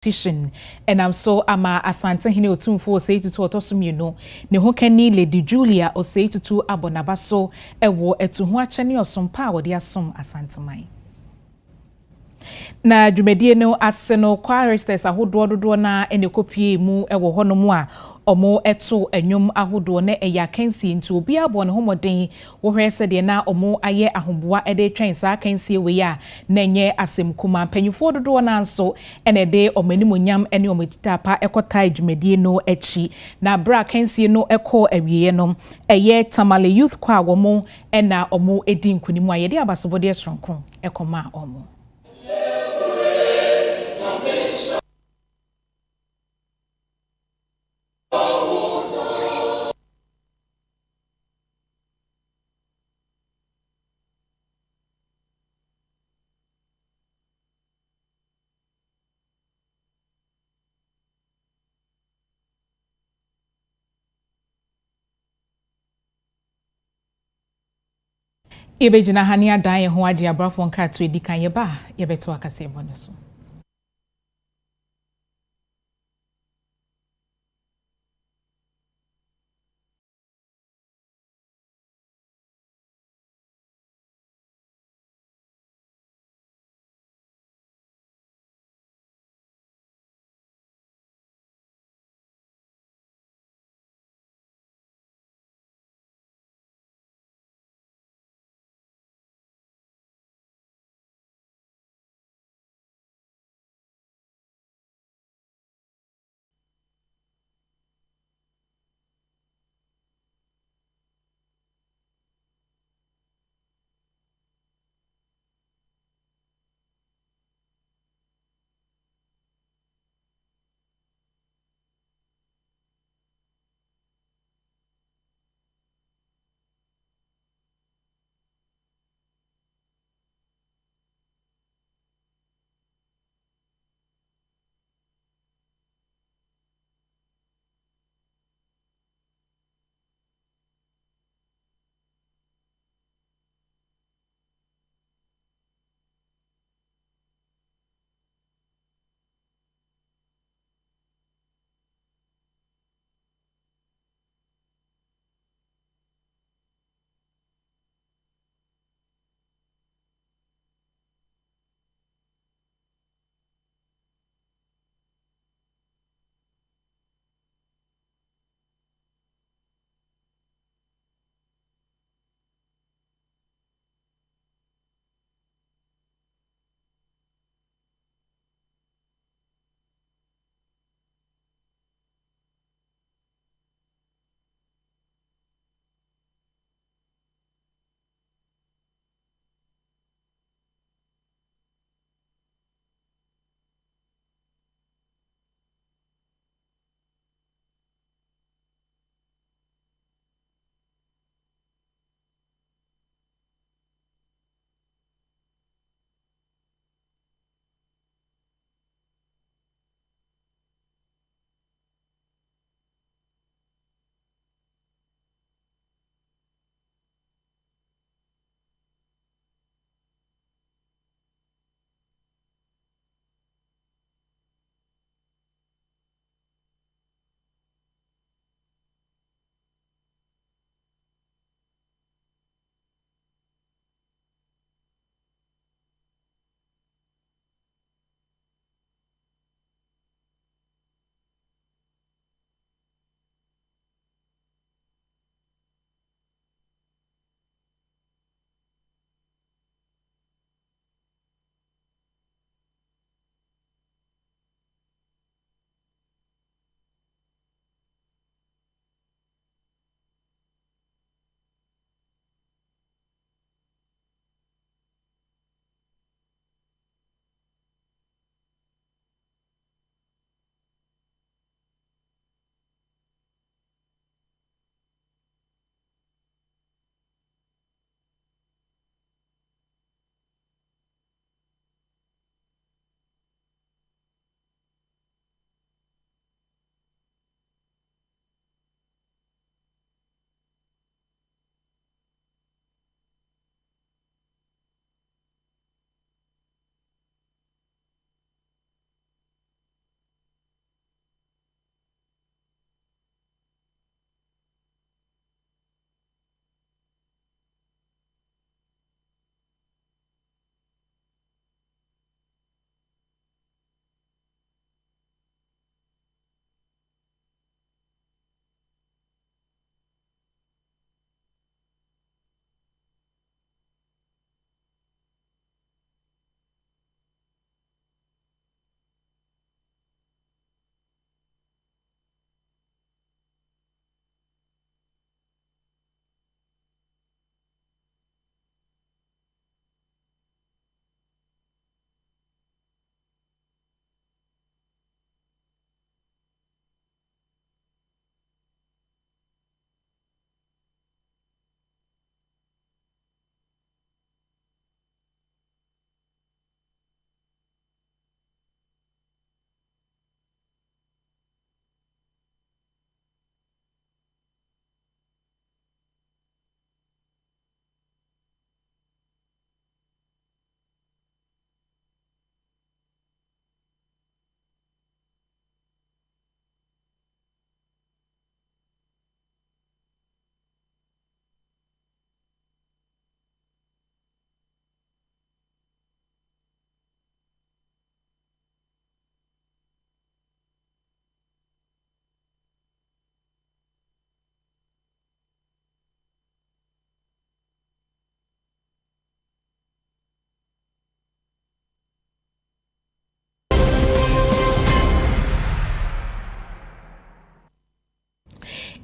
petition and I'm so ama asante hine otumfo say to otosom you know ne ho kani Lady Julia o say to abonaba so ewo etu ho achane osompa wo de asom asanteman na dwumadie no ase no choristers ahododo na ene kopie mu ewo honom a omo eto enwom ahodo na eya kansi nti obi abo ne homoden wo hwese de na omo aye ahomboa ede twen sa kansi we ya na enye asem kuma panyufo dodo na nso ene de omanimonyam ene omotitapa ekota dwumadie no echi na bra kansi no ekọ awiye no eye Tamale Youth kwa womo ena omo edi nkunimu aye de abasobode sonko ekoma omo Yebejina hania dan ye ho age abrafo nkrato edikan ye ba yebeto akase boneso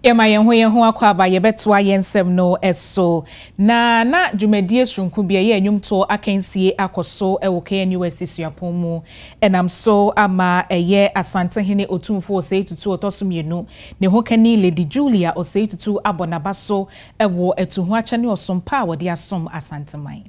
Ema yen ho akwa ba yebetoa yensem no eso na dwumadie srunku bia ye enwumto akansie akoso ewo KNUS suapon mu enam so ama eye asantehene otumfo oseitutu otosomienu ne ho kani Lady Julia oseitutu abonabaso ewo etuhu achane osompa wode asom asanteman.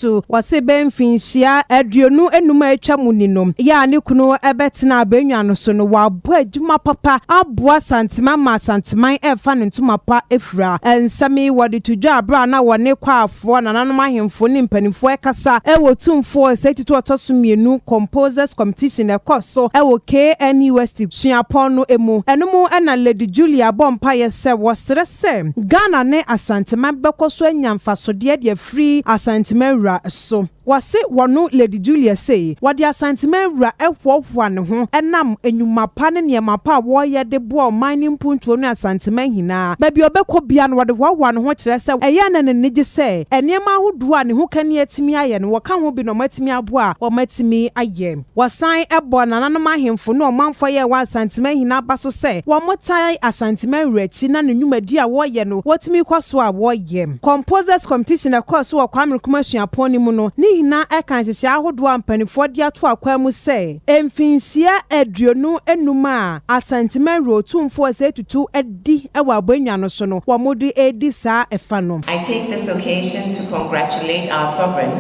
To wase benfinhia aduonu enuma atwa muninom ya ne kunu ebetena abenwa no so no wabo adwuma papa aboa santema ma santeman efa ne ntuma pa efra ensami wode tudwa abra na wone kwaafo nananom ahemfo ne mpanimfo ekasa ewo tumfo setito otosomienu composers competition ekoso ewo KNUS suapon no emu enumu ena Lady Julia bompa yese wostrese Ghana ne asanteman bekoso anyamfasode de free asanteman so wase wonu Lady Julia say wadi asanteman ra ehwohwa ne ho enam enyuma pa ne niema pa wo ye de bo mining puntuo no asanteman hina ba bi obekọ bia no wade hwa ne ho kire se eya na nige se eniema ahodo a ne ho kani atimi aye no waka ho bi no matimi abo a o matimi aye wasan ebo nananom ahemfo no manfo ye wa asanteman hina baso se wo motai asanteman rachi na ne nwumadi a wo ye no watimi kwaso a wo ye composers competition across wo kwame kumasuapon mu no ni hina eka nhyehyɛ ahodo ampanifo de ato akwa mu sɛ emfinhyia aduonu enuma asanteman rotumfo asetutu adi ewa abanwa no so no wo modi edi saa efa no. I take this occasion to congratulate our sovereign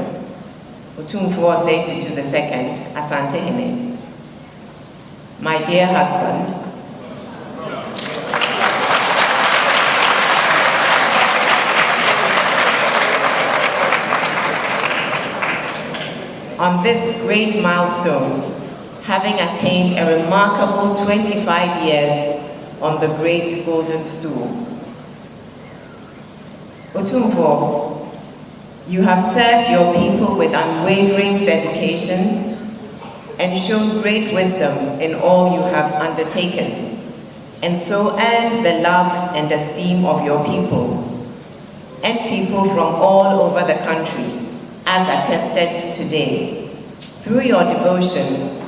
Otumfo Asetutu II Asantehene, my dear husband, on this great milestone, having attained a remarkable 25 years on the great golden stool. Otumfo, you have served your people with unwavering dedication and shown great wisdom in all you have undertaken, and so earned the love and esteem of your people and people from all over the country, as attested today. Through your devotion,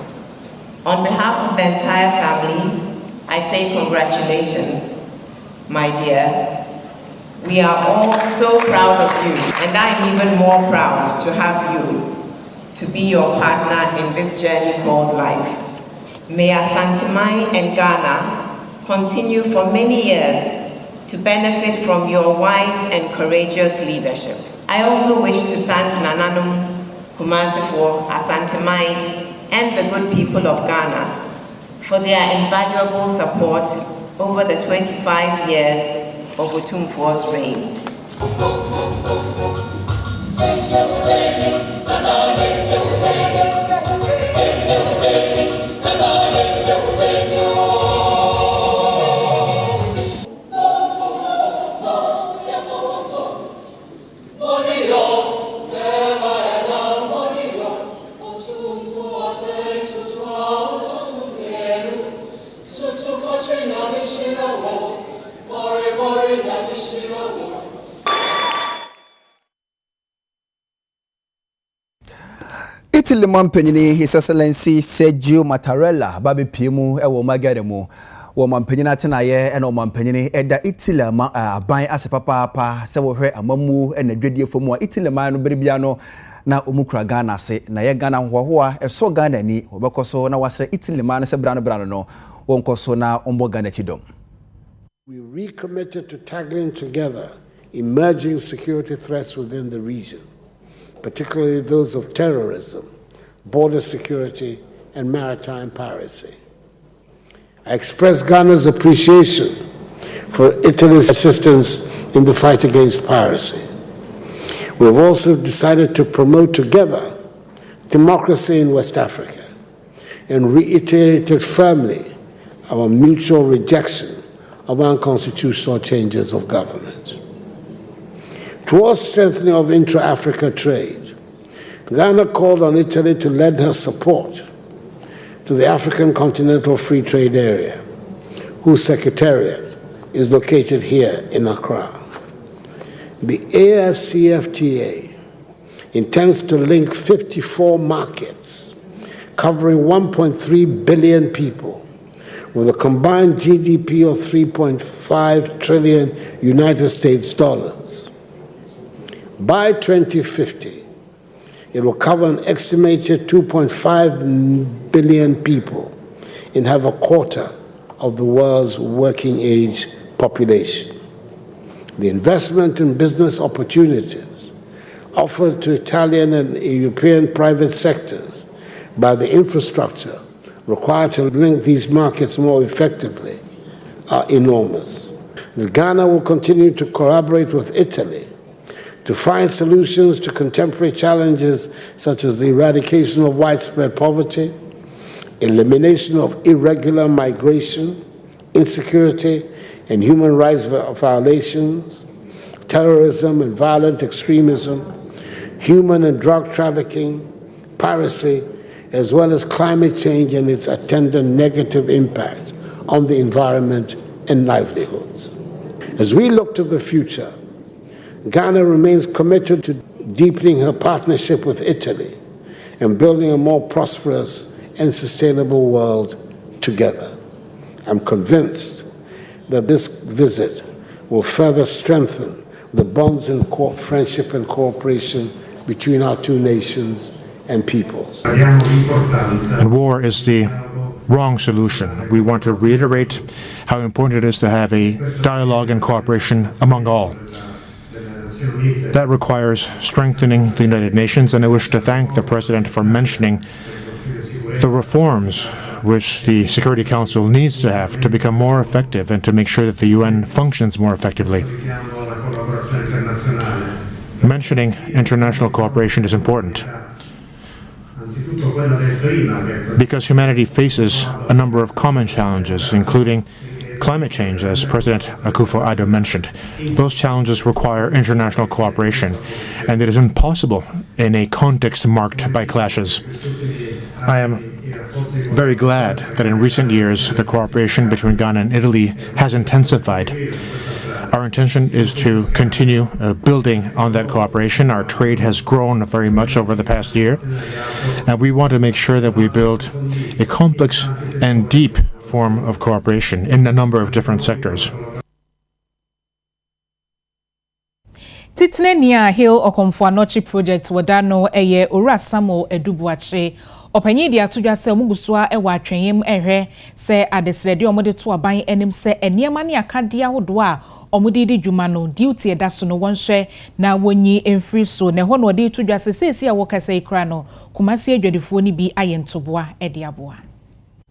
on behalf of the entire family, I say congratulations, my dear. We are all so proud of you, and I'm even more proud to have you to be your partner in this journey called life. May Asanteman and Ghana continue for many years to benefit from your wise and courageous leadership. I also wish to thank Nananom Kumasifoɔ, Asanteman, and the good people of Ghana for their invaluable support over the 25 years of Otumfo's reign. Italy Mampanyini, His Excellency Sergio Mattarella, Babi Pimu, Ewo Magademu, Womampanyina Tenaye, and Omampanyini, Eda Italy Ban Asapapa, Sewo Amamu, and the Dredia for more Italy Man Bribiano, na Umukra Ghana se, na ye Ghana Hua, a so Ghana ni, Obakoso, na was Italy Man Sebrano Brano, Wonkoso na Umbo Ghana Chidom. We recommitted to tackling together emerging security threats within the region, particularly those of terrorism, border security, and maritime piracy. I express Ghana's appreciation for Italy's assistance in the fight against piracy. We have also decided to promote together democracy in West Africa and reiterated firmly our mutual rejection of unconstitutional changes of government. Towards strengthening of intra-Africa trade, Ghana called on Italy to lend her support to the African Continental Free Trade Area, whose secretariat is located here in Accra. The AFCFTA intends to link 54 markets covering 1.3 billion people with a combined GDP of 3.5 trillion United States dollars. By 2050, it will cover an estimated 2.5 billion people and have a quarter of the world's working age population. The investment and business opportunities offered to Italian and European private sectors by the infrastructure required to link these markets more effectively are enormous. Ghana will continue to collaborate with Italy to find solutions to contemporary challenges such as the eradication of widespread poverty, elimination of irregular migration, insecurity and human rights violations, terrorism and violent extremism, human and drug trafficking, piracy, as well as climate change and its attendant negative impact on the environment and livelihoods. As we look to the future, Ghana remains committed to deepening her partnership with Italy and building a more prosperous and sustainable world together. I'm convinced that this visit will further strengthen the bonds and friendship and cooperation between our two nations and peoples. And war is the wrong solution. We want to reiterate how important it is to have a dialogue and cooperation among all. That requires strengthening the United Nations, and I wish to thank the President for mentioning the reforms which the Security Council needs to have to become more effective and to make sure that the UN functions more effectively. Mentioning international cooperation is important because humanity faces a number of common challenges, including climate change, as President Akufo-Addo mentioned. Those challenges require international cooperation, and it is impossible in a context marked by clashes. I am very glad that in recent years the cooperation between Ghana and Italy has intensified. Our intention is to continue building on that cooperation. Our trade has grown very much over the past year, and we want to make sure that we build a complex and deep form of cooperation in a number of different sectors. Titnenia Hill Okomfuanochi project wadano eye ora Samuel Edubuache opanyi dia tudwa se omugusua ewa atwenyem ehwe se adesrede omode to aban enim se eniema ne akade ahodo a omudidi dwuma no duty edaso no wonhwe na wonyi emfiri so ne ho no de tudwa se sesi a wokasa ikra no kumasi adwadifo ni bi ayentoboa ede aboa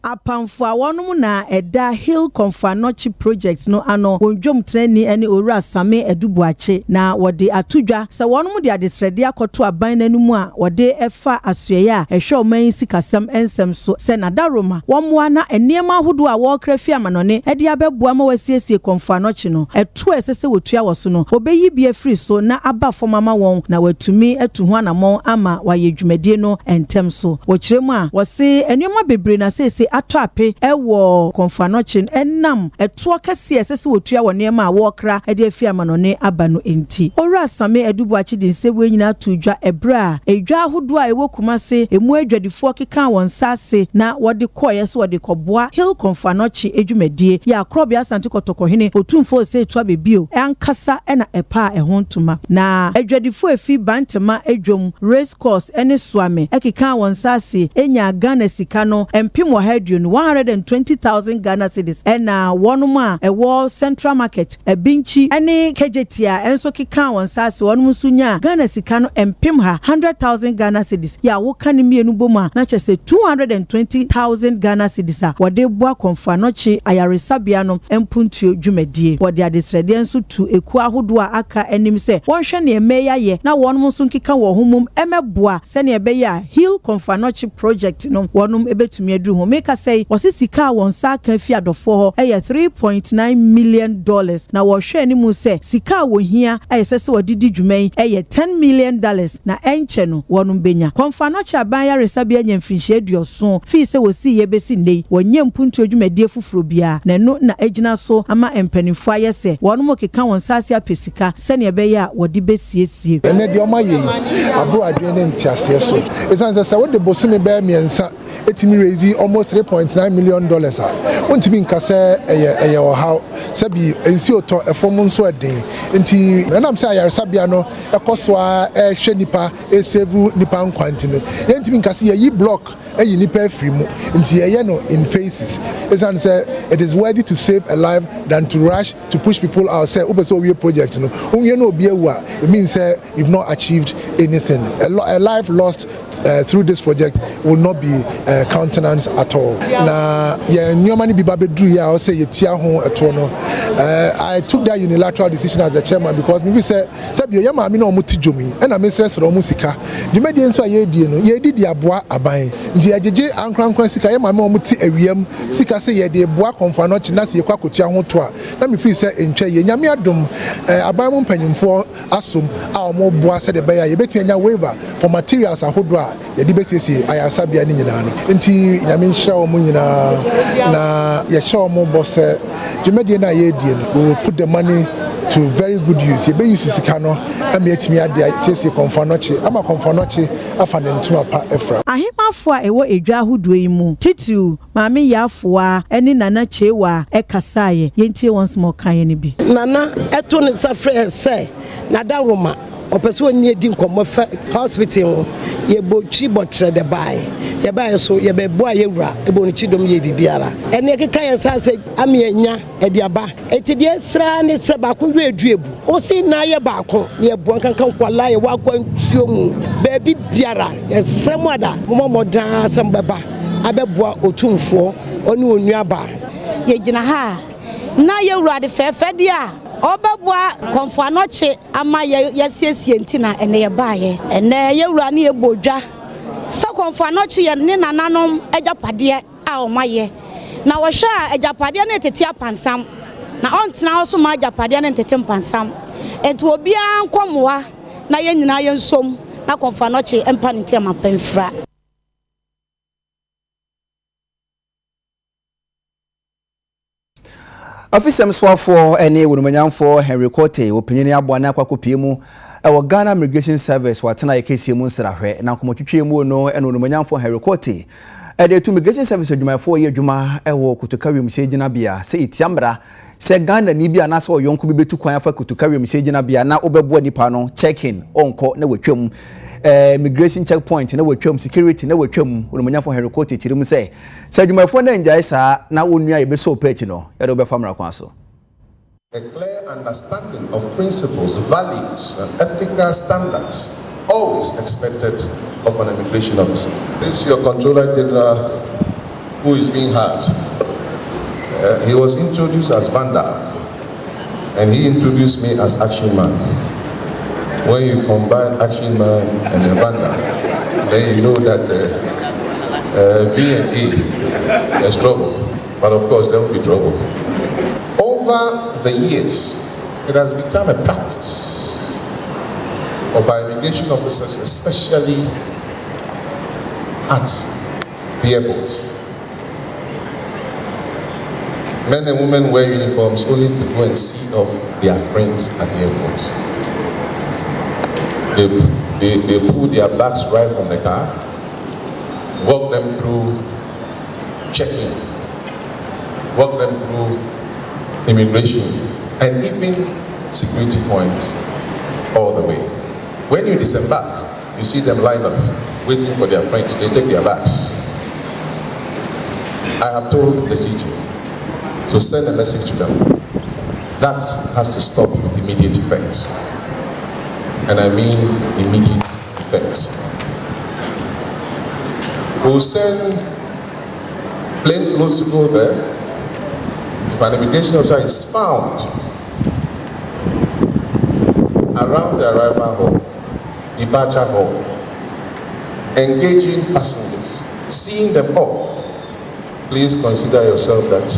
Apamfo awonum na eda Hill Confanochi project no ano wonjom treni ene owura Same Edubuache na wode atudwa se wonum de adesrede akoto aban nanumu a wode efa asoye a ehwe oman sikasam ensem so se nadaroma wonmoa na eniema ahodo a wokrafi amanone ede abeboa ma wasiesie Confanochi no eto esese wotua woso no obeyi bia free so na aba fomama won na watumi etuhu anamon ama wayedwumadie no entem so wokyeremu a wose eniema bebre na sese atwape ewo Confanochi enam eto kase esese wotua wonema a wokra ede afi amanone aba no enti owura Same Edubuache de nsewe nyina tudwa ebra edwa ahodo a ewo kumase emu adwadifo keka won sase na wode koye so wode koboa Hill Confanochi edwumadie ya akrobia asante kotokohene otumfo se etua bebio ankasa ena epa ehontuma na adwadifo efi bantema edwom race course ene suame ekeka won sase enya Ghana sika no empim wa 120,000 Ghana cedis ena wonuma ewo Central Market ebinchi ene kejetia enso keka won sase wonum sunya Ghana sika no empim ha 100,000 Ghana cedis ya woka ne mienu boma na chese 220,000 Ghana cedis a wode boa Confanochi ayaresabia no empuntuo dwumadie wode adesrede enso tu eku ahodo a aka enim se wonhwe ne emeya ye na wonum so nkeka wo homum emeboa se ne ebeya Hill Confanochi project no wonum ebetumi aduru ho keka say wose sika won sa kan fi adofo ho $3.9 million na wo hwe ni mu say sika wo hia sese wodidi dwuman $10 million na enche no wonum benya konfa no cha ban ya resabia nyamfinhye aduoso fi se wosi ye besi nei wonye mpuntu adwumadie fufuro bia na no na agina so ama empanifo ayese wonum keka won sase apesika se ne be ya wodi besiesie ene de omaye abo adwen ne ntiase so esan se wo de bosumi be miensa etimi raise almost $3.9 million untimi nkase eye how sabi ensi oto efom nso eden nti na am say ayaresabia no ekoso a hwe nipa save nipa nkwanti no yentimi nkase yi block ayi nipa free mu nti ye no in phases esan say it is worthy to save a life than to rush to push people out say obeso we project no unye no obi ewa it means say you've not achieved anything. A life lost through this project will not be countenance at all. Na ye nyoma ni biba bedru ya o say yetia ho eto no. I took that unilateral decision as the chairman because me say bi ye ma me na omuti dwomi e na me stress ro mu sika. Dwumadi enso a ye die no ye di di aboa aban. Ndi ajeje ankran sika ye ma me omuti awiem sika say ye de boa konfa no chi na se ye kwa kotua ho to a na me free say entwa ye nyame adom aban mu mpanyimfo asom a omo boa say de be ya ye beti anya waiver for materials ahodo a ye di besiesie ayasabia ni nyina no nti nyame nhira omo nyina na ye hye omo bo say dwumadi na ye die no we will put the money to very good use. You be use sika no am yetimi ade sese konfanoche ama konfanoche afa ne ntuma pa efra ahemafo a ewo edwa ahodo yi mu titu maame yafo a ene nana chewa ekasaye yentie once more kan ne bi nana eto ne safre se na da roma opeso ni edi nkomo hospital ye bochi botre de bai ye bai so ye be boa ye wura e bo ni chidom ye bibiara ene keka ye sa se amianya ediaba etide sra ne se ba ko eduebu o si na ye ba ko ye bo kankan kwala ye wa kwa nsuo mu ba bibiara ye semada momodan sembeba abeboa otumfo oni onuaba ye gina ha na ye wura de fefe dia obabua konfanoche ama yesiesie ntina ene ye baaye ene ye wura ne ye bodwa so konfanoche ye ne nananom ajapade a omaye na wo hwa ajapade ne tete apansam na ontena so ma ajapade ne tete apansam ento obia nkomoa na ye nyina ye nsom na konfanoche empa ne ntia mapanfra. Officers for any woman for Henry Cote, opinion abwana kwa kupiemu, our Ghana Immigration Service, watana ekesi munsrahe, na kumochichi mu no, and woman for Henry Cote. The two Immigration Service of my 4 year Juma, ewo kutukari msejina bia, say itiambra, say Ghana Nibia naso yonku bibetu kwa yafa kutukari msejina bia, na obebwa nipano, check-in, onko, ne wechum. Immigration checkpoint na wetwam security na wetwam wonomanyafo Henry chirim say sadwumafo na njai sa na wonua yebeso page no yado be famra kwan so. A clear understanding of principles, values and ethical standards always expected of an immigration officer. This is your Controller General who is being hurt. He was introduced as Vanda and he introduced me as Action Man. When you combine Action Man and a Vanda, then you know that V and A, there's trouble. But of course, there will be trouble. Over the years, it has become a practice of our immigration officers, especially at the airport. Men and women wear uniforms only to go and see off their friends at the airport. They pull their bags right from the car, walk them through checking, walk them through immigration, and even security points all the way. When you disembark, you see them line up, waiting for their friends. They take their bags. I have told the CG to send a message to them. That has to stop with immediate effect. And I mean immediate effect. We'll send plain clothes to go there. If an immigration officer is found around the arrival hall, departure hall, engaging passengers, seeing them off, please consider yourself that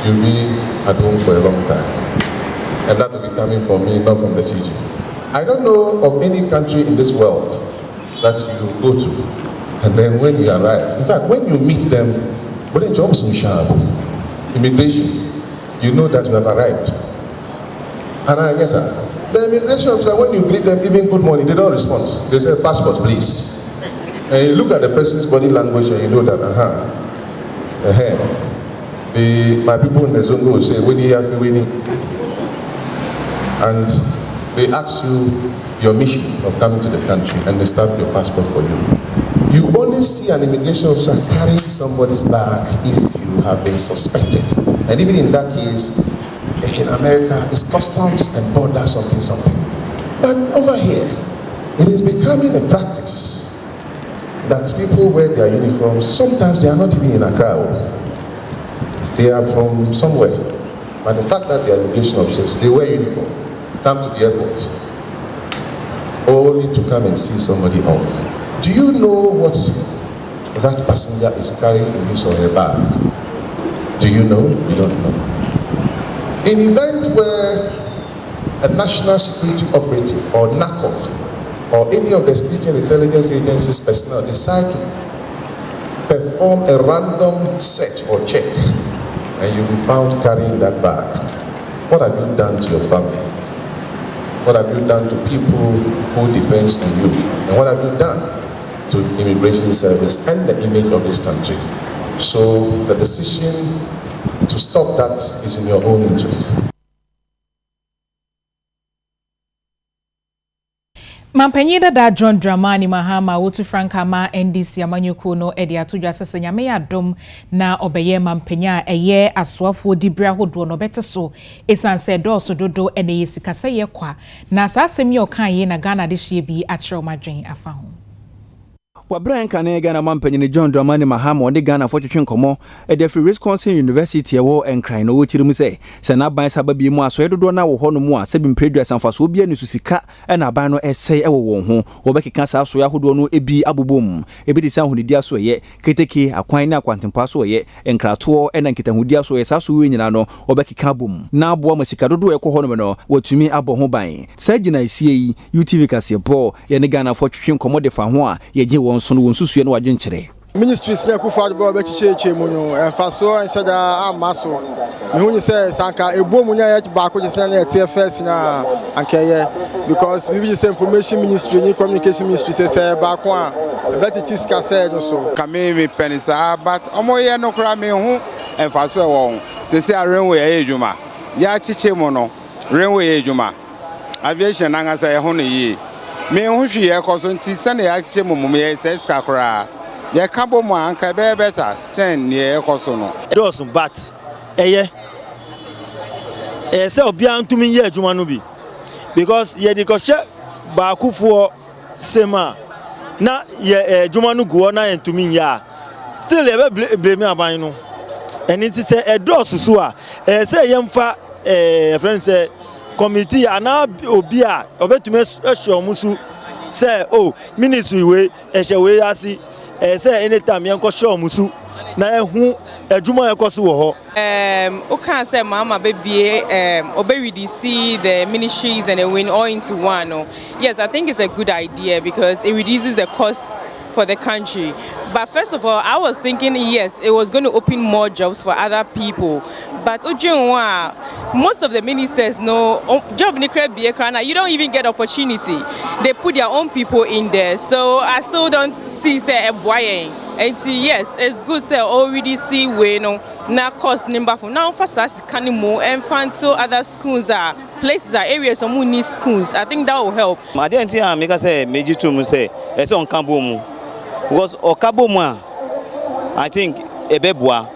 you'll be at home for a long time. And that will be coming from me, not from the CG. I don't know of any country in this world that you go to, and then when you arrive, in fact, when you meet them, immigration, you know that you have arrived. And yes, sir. The immigration officer, when you greet them, even good morning, they don't respond. They say, passport, please. And you look at the person's body language and you know that, my people in the zone will say, we need, and they ask you your mission of coming to the country and they stamp your passport for you. You only see an immigration officer carrying somebody's bag if you have been suspected. And even in that case, in America, it's customs and border something. But over here, it is becoming a practice that people wear their uniforms. Sometimes they are not even in Accra. They are from somewhere. But the fact that they are immigration officers, they wear uniform, come to the airport, only to come and see somebody off. Do you know what that passenger is carrying in his or her bag? Do you know? You don't know. In event where a national security operative or NACOD or any of the security and intelligence agencies personnel decide to perform a random search or check and you'll be found carrying that bag, what have you done to your family? What have you done to people who depends on you? And what have you done to immigration service and the image of this country? So the decision to stop that is in your own interest. Mampanyi da John Dramani Mahama wotu Franka ma NDC amanyuku no edi atudwa sese nyame ya dom na obeye mampanya eye aswafo dibra hodo no beteso esanse doso dodo ene yesikase ye kwa na asasem ye okan ye na Ghana de hye bi akere omadwen afa ho. Wabran kane Ghana mampanyini John Dramani Mahama onde Ghana for twetwen komo e de free Wisconsin University ewo enkran no wochirim se na ban sababi mu aso edodo na wo hono mu a sebim predua sanfaso bia ni susika e na ban no ese ewo won ho wo bekeka sa aso yahodo no ebi abobom ebi de san honidi aso ye keteke akwan na akwantempa so ye enkrato e na nkitahudi aso ye saso we nyina no wo bekeka bom na abo masika dodo ekọ hono no watumi abo ho ban sa gina isie yi UTV kasebo ye ne Ghana for twetwen komo de fa ho a ye je won so no wonsusu no wadwenkyere Ministry sɛ kufa de ba bechicheche mu no emfaso enhyeda amaso me hu ni sɛ sanka ebomu nya yɛ ba ko sɛ na TFS na ankeye because we be information ministry ni communication ministry sɛ ba ko a betiti ska sɛ so kame me penisa but omoye no kra me hu emfaso e wo sɛ arenwe yɛ edwuma ya chiche mu no renwe yɛ edwuma aviation na nga sɛ ho no yi me hu hwi yɛ kɔso nti sɛ na ya chiche mu me yɛ sɛ ska kra ye kabo mo anka be better ten ye ekoso no dosun but eye se obia ntumi ye adwuma no bi because ye di kohye ba kufuo sema na ye adwuma no guo na ntumi ya still ye be blame aban no eni ti se edosu so a se ye mfa friends committee ana obi a obetumi ehwe omusu se oh ministry we ehwe we asi say anytime yanko show musu na ehu adwuma yakoso wo ho o can say mama baby we see the ministries and they win all into one. Yes, I think it's a good idea because it reduces the cost for the country. But first of all, I was thinking yes, it was going to open more jobs for other people. But most of the ministers know job you don't even get opportunity. They put their own people in there. So I still don't see say a and see yes, it's good say already see we no now cost number for now for us can more and find to other schools are places are areas of need schools. I think that will help. I didn't see make say meji to say it's on Kambomu. Because Okaboma, I think Ebebwa.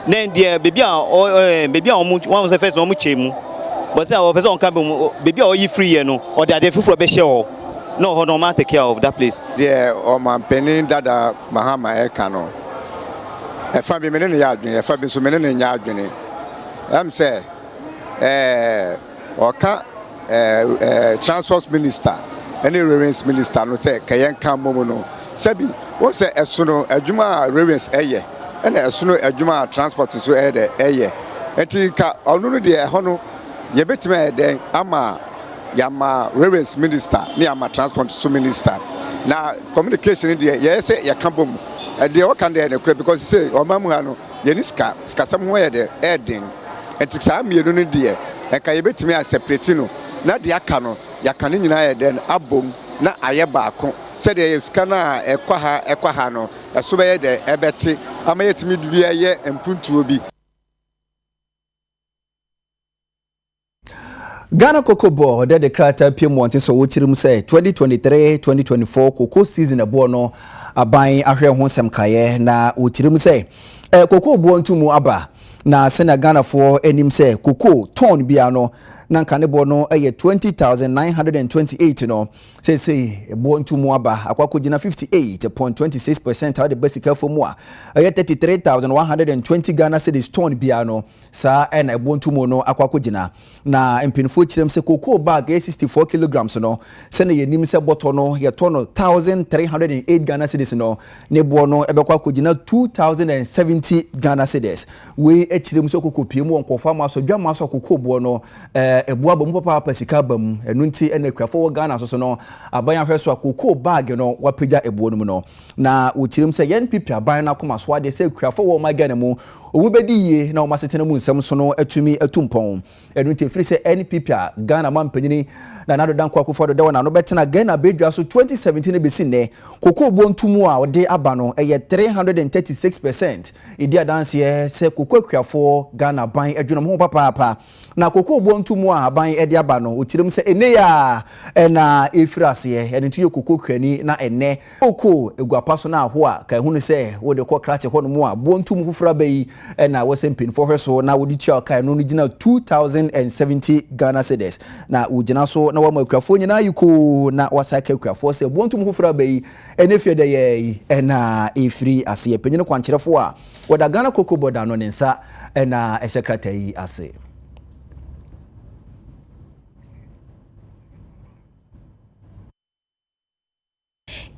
Then the baby one was the first one but say our person Okaboma baby or you free or they are for Besho. No, no man take care of that place. Yeah, or my penny dada Mahama Ekano. A family in yard, a family so many in yard. I'm say, or transport minister, any reverence minister, no say, Kayan Kamono. Sebi, what's a sono a Juma reverence and ɛsono adwuma transport so ɛyɛ ɛyɛ enti ka ɔno no de ɛhɔ no yɛbɛtumi ɛdɛn ama yama railways minister ne yama transport so minister na communication de yɛsɛ yɛka bom ɛde wɔka de ɛkura because say ɔma mu ha no yɛni skasɛm ho yɛ de ɛden enti saa mienu no de ɛka yɛbɛtumi a separate no na de aka no yɛaka ne nyinaa yɛ den abom na ayɛ baako sɛ de yɛska na ɛkɔ ha no ɛso bɛyɛ de ɛbɛte ama yɛtumi de yɛ mpuntuo bi. Ghana Cocoa Board de krata pm wanti so wochirim say 2023-2024 cocoa season abo no aban ahwe ho sem kaye na wochirim say cocoa bo ntumu aba na sena Ghana for enim say cocoa ton bia no na nkane bo no 20,928 no say bo ntumu aba akwakogina 58.26% how the basic for mo 33,120 Ghana cedis ton bia no sa na bo ntumu no akwakogina na mpinfo chirem se cocoa bag 64 kilograms no sena yenim se bottle no ye tono 1,308 Ghana cedis no ne bo no ebekwakogina 2,070 Ghana cedis we echirem so cocoa piemu onkofa ma so dwama so cocoa bo no ebua bom papa pasika bam enu nti ena kwafo Ghana so no aban ahweso cocoa bag no wapeja ebuo no no na wochirim se yen pipi aban na koma so ade se kwafo wo ma Ghana mu owubedi ye na o masetena mu nsam so no atumi atumpon enu nti free se NPP Ghana mampanyini na nado dan kwa kufo do na no betena Ghana bedwa so 2017 besi ne cocoa bo ntumu a ode aba no 336% idi adanse ye se cocoa kwafo Ghana ban adwunom ho papa na cocoa bo ntumu a ban ede aba no ochirim se ene ya na efirase ye ene ntu ye cocoa kwani na ene cocoa eguapa so na ho a ka hunu se wo de ko krache ho no mu a bo ntumu fufura bayi na wasempin for so na wodi tua kai no gina 2,070 Ghana cedis na ugina so na wa makwafo nyina yiko na wasaka kwafo se bo ntumu fufura bayi ene fie de ye na efiri ase penyine kwankyerefo a woda Ghana Cocoa Board no ne nsa na secretary ase.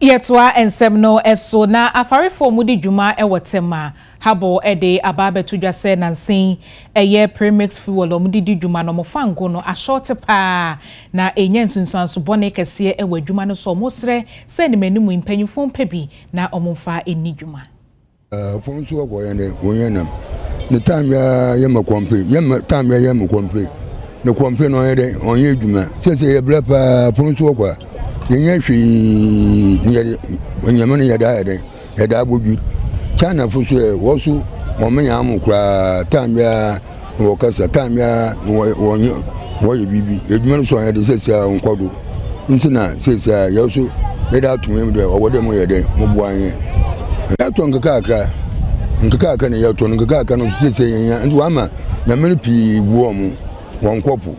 Yetwa ensem no eso na afarefo mudi dwuma ewotema habo ede ababe tudwa se nansen eye premix fuel omudi dwuma no mofango no ashort pa na enye nsunsuanso bone kese ewa dwuma no so mosre se ne manimu mpanyifo mpabi na omfa eni dwuma Ponsu ko yene wonyenam the time ya makompe time ya makompe the kompe no yede onye dwuma se ye blepa ponsu ko yenye hwi ni onyamane yada bodu China fusu wosu omenya amukra time ya wokasa time ya woye bibi edwuma no so yede sese onkodo ntina sese yeso yeda atumem de owode mo yede mo buanye yato nkaka ne yato nkaka no sese yenya ndu ama nyamene pi wo mu wonkopo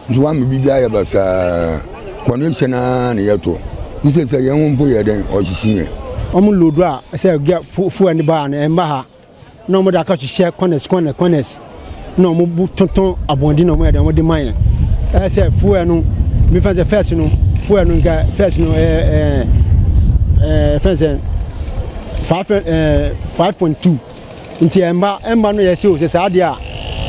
ndu ama bibia ya basa connection ne yato sese yenwo mpo yeden ohihie omu lodu a se fu ani ba na emba ha na omu da ka hye corners na omu bu tonton abondi na omu yeden wo de man se fu enu mi fa se first no fu enu nga first no first 5.2 nti emba no yesi o se saade a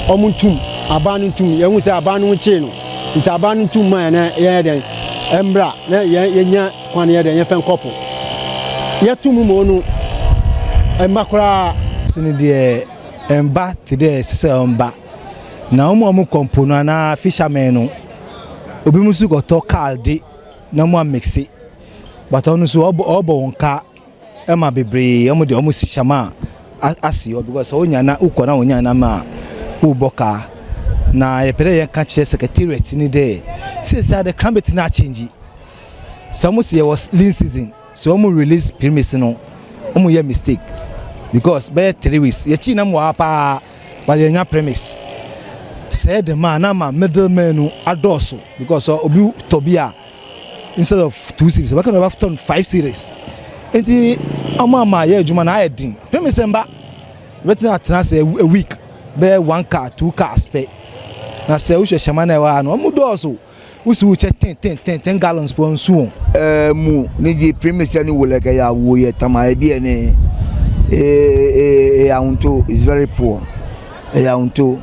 omuntum abanu ntum yehu se abanu nche no nti abanu ntum man na ye den embra na yenya kwan ye den ye fen kopo yetum mo no emba kura sini de emba tide se emba na omu kompono na fisherman no obi musu go to calde na mo mixi batonu so obo wonka ema bebre emu de omu sishama asi because onya na ukona onya na ma uboka na yepere ye ka kire secretariat ni de say the climate na change some say was lean season so omu release premise no omu ye mistakes because by 3 weeks ye chi na mo apa but ye nya premise said the man na ma middleman no adoso because obi tobia instead of 2 series we can have done 5 series enti ama ye adwuma na ayedin premise mba betina atena say a week be 1 car 2 cars pe na say wo hwehwema na wa no omudoso usi wo che 10 gallons per nsuo mu ni di premise ni wo leke ya wo ye tama e bi ene Aunto is very poor. Aunto.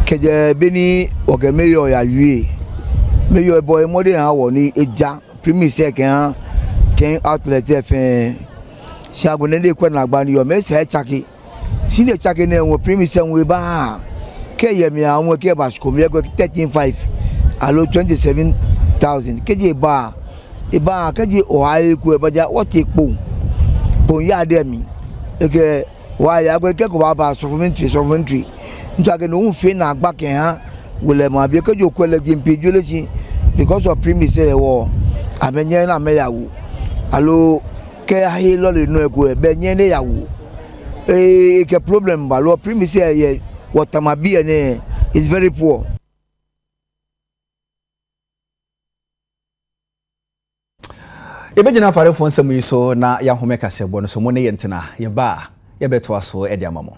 Keje beni ogemeyo ya yue. Meyo boy mode ha woni eja premise kan outlet Siagone de kwa na gba ni yo me se chake. Si de chake na enwo premise enwo ba. Ke ye mi awon ke ba sko mi e 135 alo 27000 keje ba keje o aye ku e baja what e po ya de mi eke wa ya gbe ke ko ba supplementary nto age no unfe na agba ke ha wole ma bi keje okwele jimpi julesi because of premise e wo amenye na meyawo alo ke ahe lo le no e ko e benye ne yawo ke problem ba lo premise e Watamabi is very poor. Ebejina fare fon samu iso na ya home kasebo no so mo ne yentena ye ba ye beto aso e dia mamo.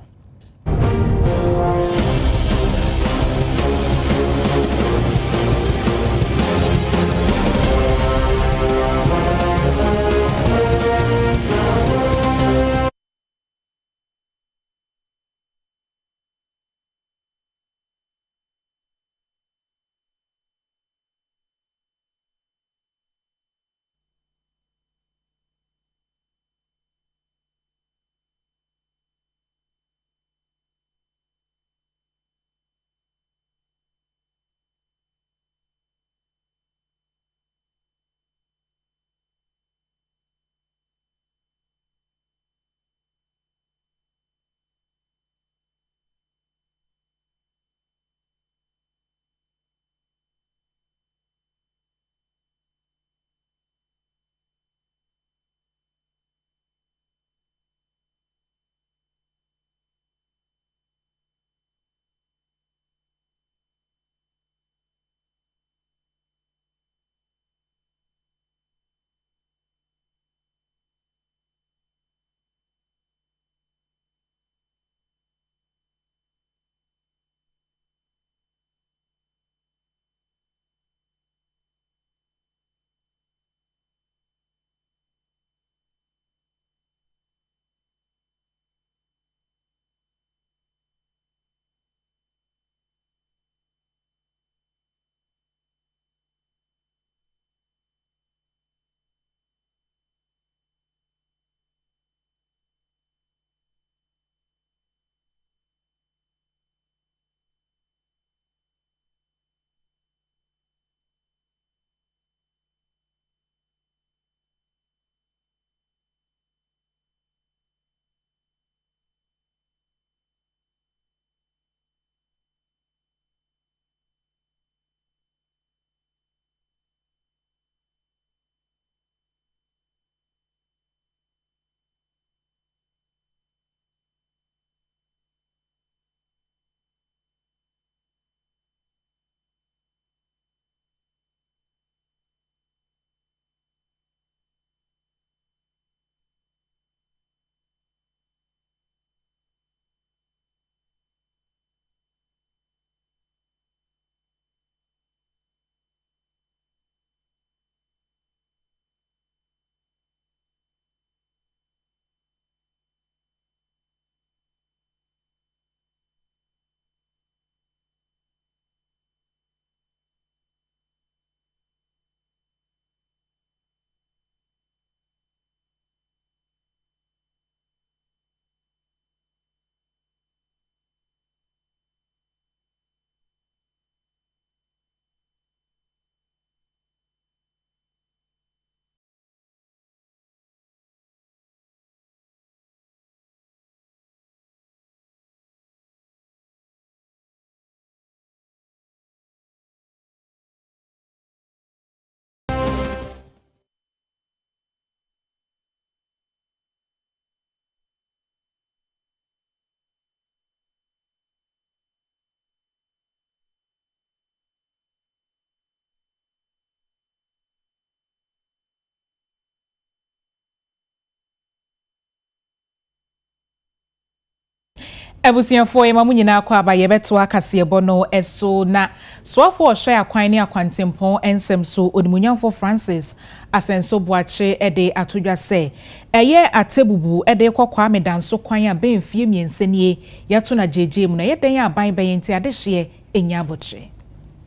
Ebusiafo ye mamu nyina kwa aba ye beto akase bono eso na soafo ohwe akwan ne akwantempon ensem so onimunyamfo Francis Asenso Boache ede atodwa se eye atebubu ede kwakwa medanso kwan a benfie miensenie yato na jeje mu na yeden ya aban bayenti adehye enya botre.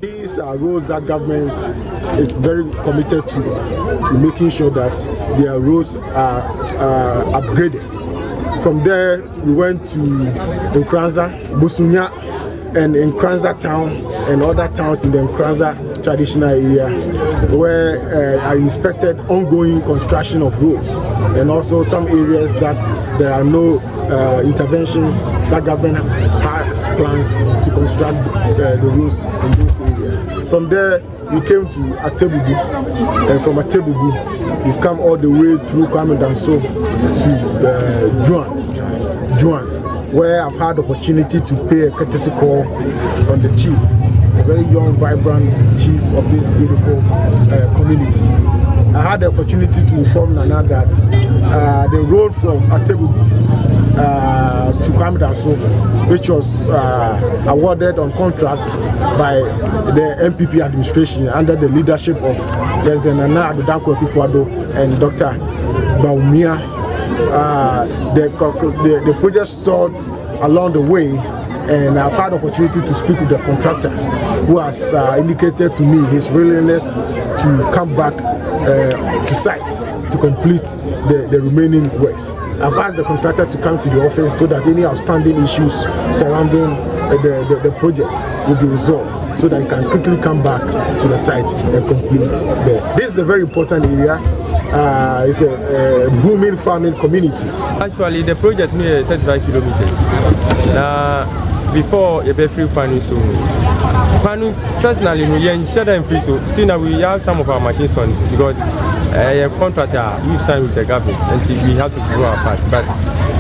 These are roads that government is very committed to making sure that their roads are upgraded. From there, we went to Nkranza, Busunya, and Nkranza town and other towns in the Nkranza traditional area, where I inspected ongoing construction of roads, and also some areas that there are no interventions that government has plans to construct the roads in those areas. From there, we came to Atebubu, and from Atebubu, we've come all the way through Kwame Danso to Juan, where I've had the opportunity to pay a courtesy call on the chief, a very young, vibrant chief of this beautiful community. I had the opportunity to inform Nana that the road from Atebubu to Kwame Danso, which was awarded on contract by the MPP administration under the leadership of President Nana Addo Akufo-Addo and Dr. Baumia. The project stalled along the way, and I've had the opportunity to speak with the contractor, who has indicated to me his willingness to come back to site to complete the remaining works. I've asked the contractor to come to the office so that any outstanding issues surrounding the project will be resolved, so that he can quickly come back to the site and complete there. This is a very important area. It's a booming farming community. Actually, the project is 35 kilometers. Before a free Panu, so Panu personally, we share them free. So now we have some of our machines on because a contractor we've signed with the government, and we have to do our part. But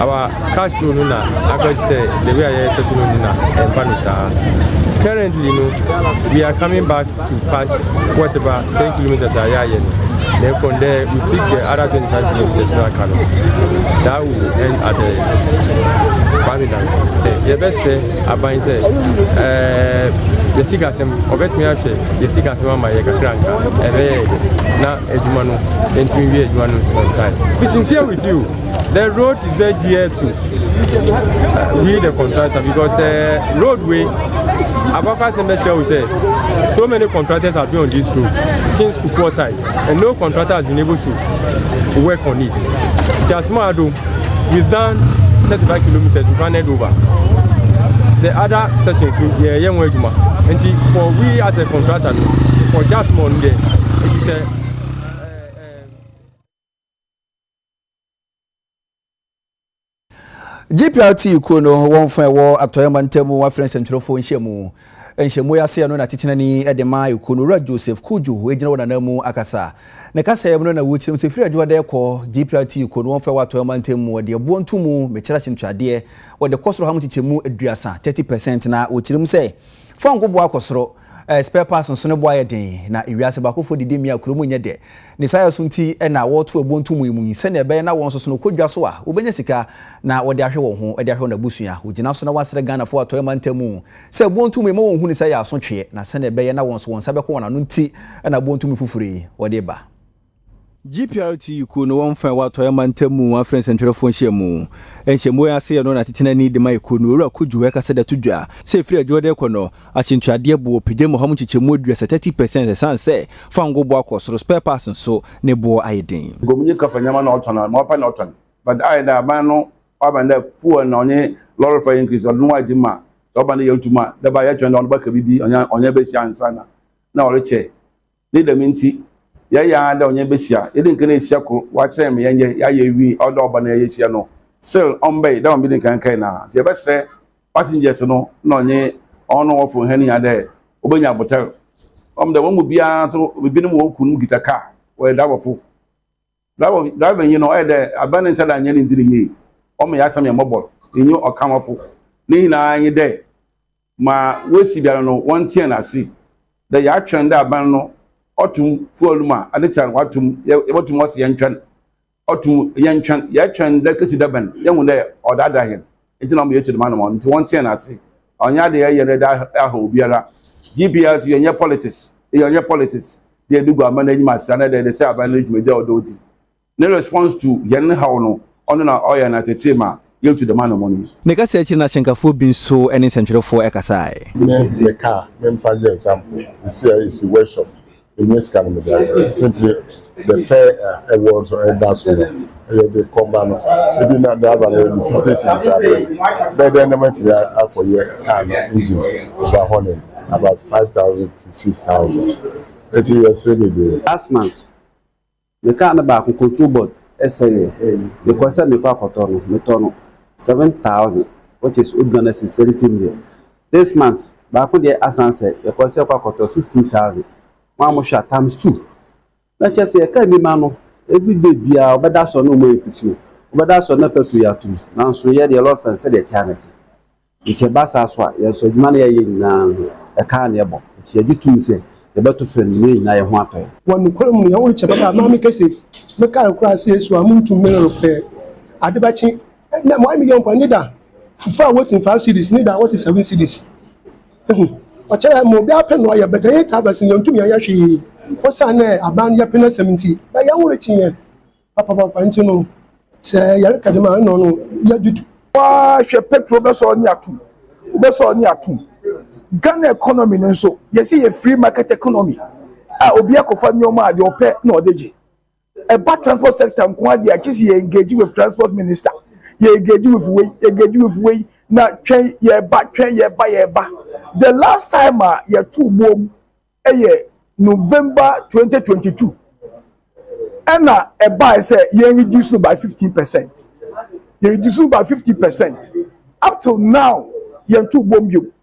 our cash flow, I say the way I expect and Panu. Currently, we are coming back to patch whatever 10 kilometers are here. Then from there, we pick the other 25 kilometers to our canal. That will end at the Kwame Danso. The best say, I buy say, the Sikasem, or bet me actually, the Sikasem, my Yakranka, now Edumano, and to me, Edumano on time. Be sincere with you, the road is very dear to we, the contractor, because roadway. Abaka Sembecha will say, so many contractors have been on this road since before time, and no contractor has been able to work on it. Jasmado, we've done 35 kilometers, we've handed over. The other sections, we are young wage, and for we as a contractor, for just one day, it is a GPRT Kuno won fa wo atoyama ntemu wa friends entrofo nhemu ya se no na titinani edema Kuno Ra Joseph Kuju ejina wona namu akasa ne kasa yem na wuchirim se firi adwo de ko GPRT Kuno won fa wo atoyama ntemu de bontumu mechira sintwade wo de kosoro hamu tichemu aduasa 30% na wuchirim se fa ngobo akosoro spare parts nso ne boa yeden na iwiase bakofo didi mi akromu nye de ne saya sunti na woto ebontumu imu se na ebe na won so no kodwa so a obenya sika na wode ahwe wo ho ede ahwe na busua ugina so na wasere Ghana fo atoyama ntemu se bontumu emo won hu ne saya aso twe na se na ebe na won so won sabe ko wona no nti na bontumu fufure wode ba GPRT Kuno won fa watoyama ntemu wa friends entrofo nhemu enhemu ya se no na titinani de mai Kuno Ra Kuju e kasa da tudwa se firi adwo ko no achintuade bo pije mo hamu chichemu adua 30% san se fango bo akosoro spare parts so ne bo aiden gomunye kafanyama na otona mo pa na otona but I da ba no abanda fuel na onye lorry for increase odun wajima so ba na yotuma da ba ya twenda on ba ka bibi onye be si ansana na oreche ni da minti ya da onye besia yedin kan esia ko wa kire me yenye ya wi odo oba na yesia no still on bay da on bi kan kai na je be se passengers no na onye ono wo fu hani ade obenya botel da wo mu bia so bibi no wo kunu gita car we da wo fu da ben you know e de abanin sada anya ni ndiri yi o me ya sam ya mobile enyo okamafo ni na anyi de ma wesi bia no won tie na si da ya twende aban no otum fuoluma adechan watum watum wasi yentwan otum yentwan ya twan da kasi daban yanwu da odada hin etina mo yechi de manamo nti won tie na ase onya de ye da aho biara GPRT yenye politics they do go manage my son, they say about major odoti. No response to yen how no, on oil and at a tema, yield to the man of money. Neka search na shenkafu bin so any century for ekasai. The car, name for example, is a workshop. In this kind of simply the fair awards or that's what they come down. Maybe not the other 50 cities. But then the material for your engine overhauling about 5,000 to 6,000. 30 years really. Last month, the car back on control board SAA because I make up 7,000, which is organized in 17 million. This month, back on the Asanse, the concept of 15,000. Mamusha times 2. Let's just say, can be man every day be our but that's no more episode. But that's no person we are to. Now, so yeah, the Lord friend said eternity. It's a bass as well. Yes, so money in a carnival. It's a good to say, the better friend me in I want to. When you call me, I want to check out Mammy Cassie. The car crash is so I'm to middle repair. At the batching, now why me young Panida? For waiting 5 cities, neither what is 7 cities. Wachara mobile pen wire but they have us in to me ayashi. What's an aban yapina 70? By young reaching Papa Pantino say Yarkadama no Yadutu. Wash a petrol bus on Yatu. Bus on Yatu. Ghana economy and so you see a free market economy. Obiako Fanyoma, your pet no deji. A bad transport sector and actually engaging with transport minister. You engage with way, not train your back, train your buy your back. The last time you two boom November 2022. And a buy say you reduce by 15%. You reduce by 50%. Up till now, you two boom you.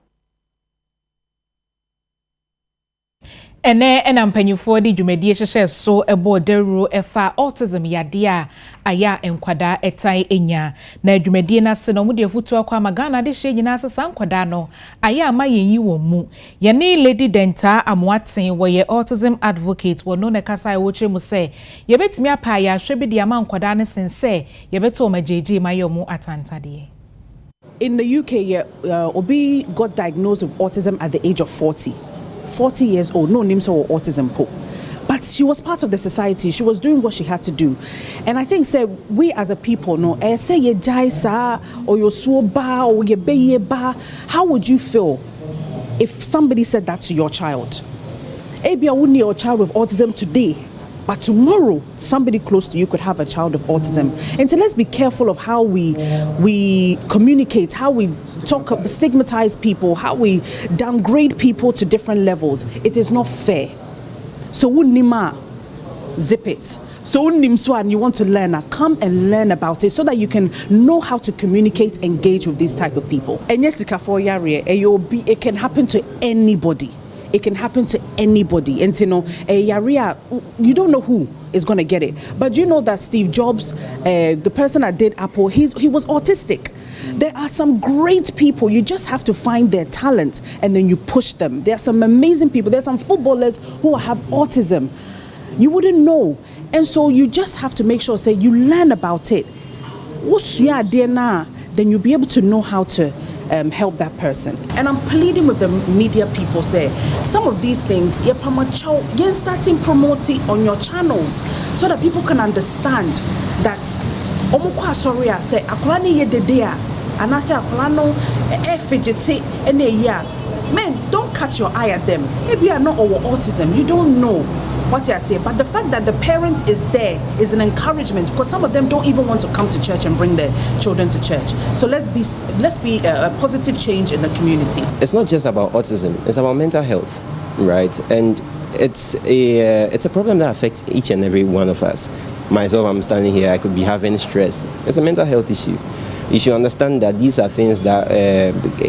Ene mpanyufo di dwumadi hyehyɛ so ebo deru efa autism yadea aya enkwada etai enya na dwumadi na se no mu de futu akwa magana de hye nyina asesa nkwada no aya amayenyi wo mu ye ne Lady Denta Amoaten wo ye autism advocate wo no ne kasa wo kire mu se ye betimi apa ya hwe bi de ama nkwada ne sense ye beto majeje mayomu atantade. In the UK, Obi got diagnosed with autism at the age of 40. 40 years old, no names or autism po. But she was part of the society. She was doing what she had to do. And I think say we as a people no say ye jaisa or your swoba or ye beye ba, how would you feel if somebody said that to your child? Maybe I wouldn't need your child with autism today, but tomorrow somebody close to you could have a child of autism. And so let's be careful of how we communicate, how we talk, stigmatize people, how we downgrade people to different levels. It is not fair. So unima, zip it. So and you want to learn, come and learn about it so that you can know how to communicate, engage with these type of people. And yes, it can happen to anybody. It can happen to anybody. And you know, you don't know who is going to get it. But you know that Steve Jobs, the person that did Apple, he was autistic. There are some great people. You just have to find their talent and then you push them. There are some amazing people. There are some footballers who have autism. You wouldn't know. And so you just have to make sure, say, you learn about it. Then you'll be able to know how to help that person. And I'm pleading with the media people, say, some of these things, you're starting promoting on your channels so that people can understand that sorry, I say, and I say, man, don't cut your eye at them. Maybe you are not over autism, you don't know what I say, but the fact that the parent is there is an encouragement because some of them don't even want to come to church and bring their children to church. So let's be a positive change in the community. It's not just about autism; it's about mental health, right? And it's a problem that affects each and every one of us. Myself, I'm standing here, I could be having stress. It's a mental health issue. You should understand that these are things that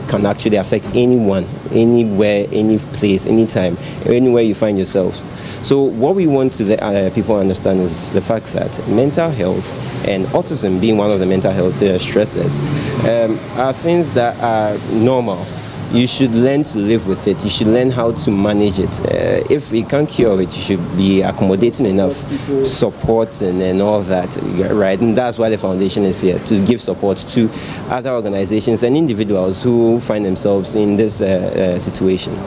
can actually affect anyone, anywhere, any place, anytime, anywhere you find yourself. So what we want to let people understand is the fact that mental health and autism being one of the mental health stresses are things that are normal. You should learn to live with it. You should learn how to manage it. If you can't cure it, you should be accommodating enough support and all that, right? And that's why the foundation is here, to give support to other organizations and individuals who find themselves in this situation.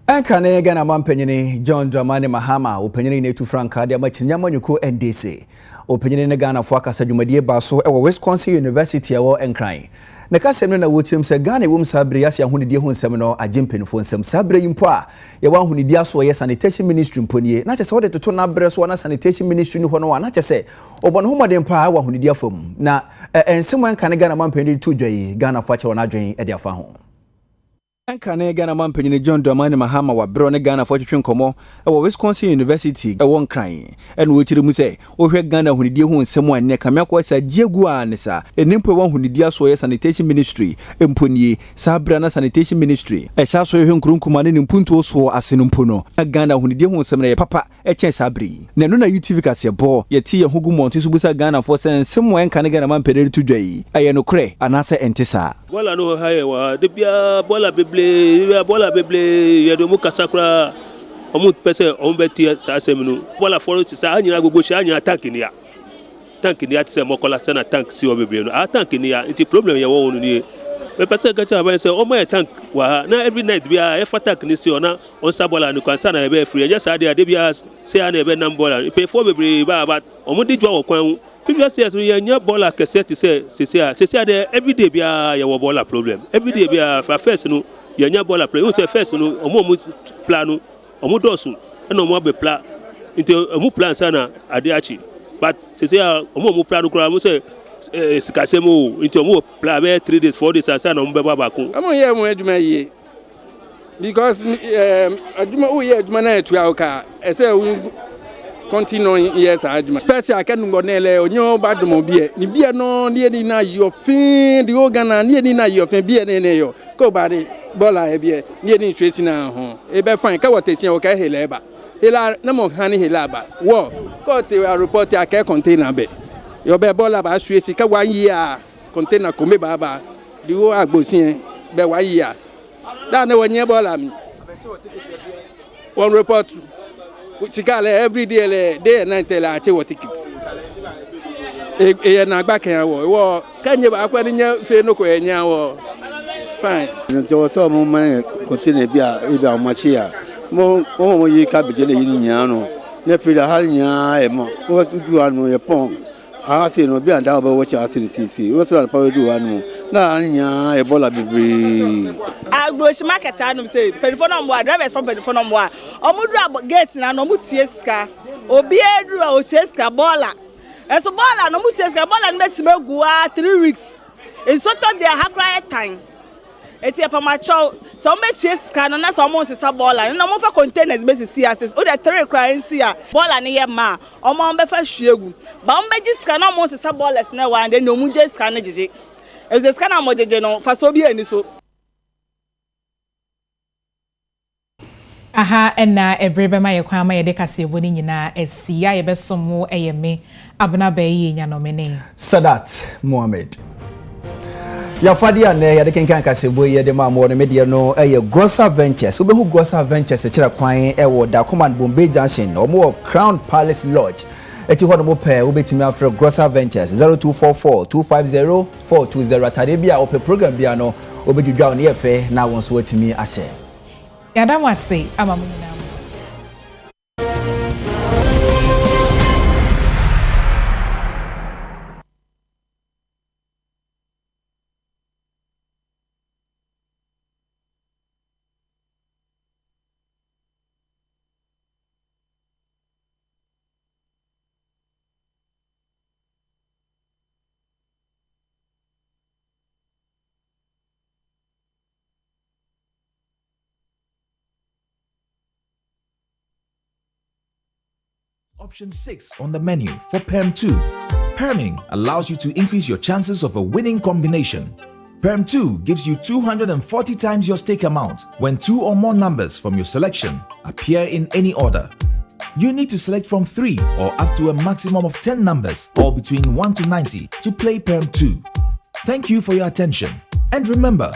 Ankane Ghana Mampanyini John Dramani Mahama opanyini netu franka de amachinyama nyuko NDC opanyini Ghana fo akasa dwumadie baso e Wisconsin University ewo enkran ne kasem no na wotim se Ghana wom sabre yase ahonidie ho nsem no agimpenfo nsem sabre yimpo a ye wa ahonidie aso ye sanitation ministry mponie na chese wode toto na bre so na sanitation ministry ni ho no na chese obono ho modem pa wa ahonidie afam na ensem ankane Ghana Mampanyini tu dwai Ghana fo ache wona adwen e de afa ho Ankane Ghana Mampanyini John Dramani Mahama wa bro ne Ghana fo twetwe nkomo e Wisconsin University e won kran e no chiri mu se o hwe Ghana hunidie hu nsemo anne kamekwa sa jiegu anesa enimpo won hunidie aso ye sanitation ministry emponie sabra na sanitation ministry e sha so hwe nkurunkuma ne nimpunto so asenumpo no Ghana hunidie hu nsemo ye papa e chen sabri ne no na UTV kase bo ye ti ye hugu monti so busa Ghana fo se nsemo Ankane Ghana Mampanyini tudwai aye no kre anase entisa wala no haye wa de bia bola beble ya do mu kasakura omu pese ombeti sa seminu bola forest sa anyira gbogbo sha anyira tank ni ya tse mokola sana tank si o beble no a tank ni ya nti problem ya wo ni me pese ga cha ba se o mo tank wa na every night bia e fa tank ni si ona on sa bola ni kan sana e be free just ade bia se ana e be nam bola pe fo beble ba omu di jo wo kwan previous years we nya bola cassette say there every day bia ya wo bola problem every day bia for first no ya nya bola problem we say first no omo plan no omo dosu na omo be plan into omo plan sana ade achi but say omo plan no mo say sikasemo into omo plan be 3 days 4 days sana omo be baba ko amo ye mo adwuma ye because adwuma o ye adwuma na etu aka say continuing years adwuma special kan ngonele onyo badomo bie ni bie no ni ni na yo fin di ogana ni ni na yo fin bie ne yo ko bade bola e bie ni ni stress na ho e be fine ka wotesia o ka hele ba hela na mo hani hela ba wo ko te report aka container be yo be bola ba stress ka 1 year container ko me ba di o agbosin be 1 year da na wonye bola mi one report Sikale every day and night la che what ticket e na gba kan wo kanye ba kwa nya fe no ko nya wo fine nto so mo man container bia o machi ya mo yi ka beje le yin nya no ne fi da hal nya e mo wo du anu ye pon a se no bia nda wo cha se tc wo so pa du anu na nya e bola bibri agro market anum say telephone mo drivers from telephone mo omudu gate na no mutie ska obi edu o cheska bola eso bola no mutie ska bola no metimegu 3 weeks in so to dia hakra time eti e pa macho so metie ska no na so mo sesa bola no mo fa containers be sisi access o de 3 cry nsi a bola ne ye ma o mo be fa hwiegu ba mo be jiska no mo sesa bola na wa de no mu jiska no jeje ezo ska na mo jeje no fa so bi ani so aha enna ebrebe ma ye kwa ma ye de kasebo ni nyina esia ye besomo eyeme abna bayi nyanomene Sadat Mohammed ya fadia ne ya de kenkan kasebo ye de ma mo ne media no eye Grosser Ventures obehu Grosser Ventures kira kwan ewo da command Bombay Junction omo Crown Palace Lodge eti ho no mo pe obetimi afre Grosser Ventures 0244 250 420 atade bia ope program bia no obedwudwa ne ye fe na won so atimi ahye Yadamwase amamunina. Option 6 on the menu for Perm 2. Perming allows you to increase your chances of a winning combination. Perm 2 gives you 240 times your stake amount when 2 or more numbers from your selection appear in any order. You need to select from 3 or up to a maximum of 10 numbers, all between 1 to 90, to play Perm 2. Thank you for your attention. And remember,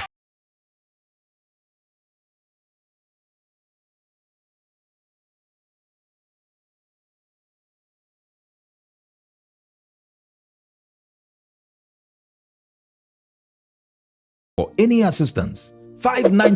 for any assistance, 590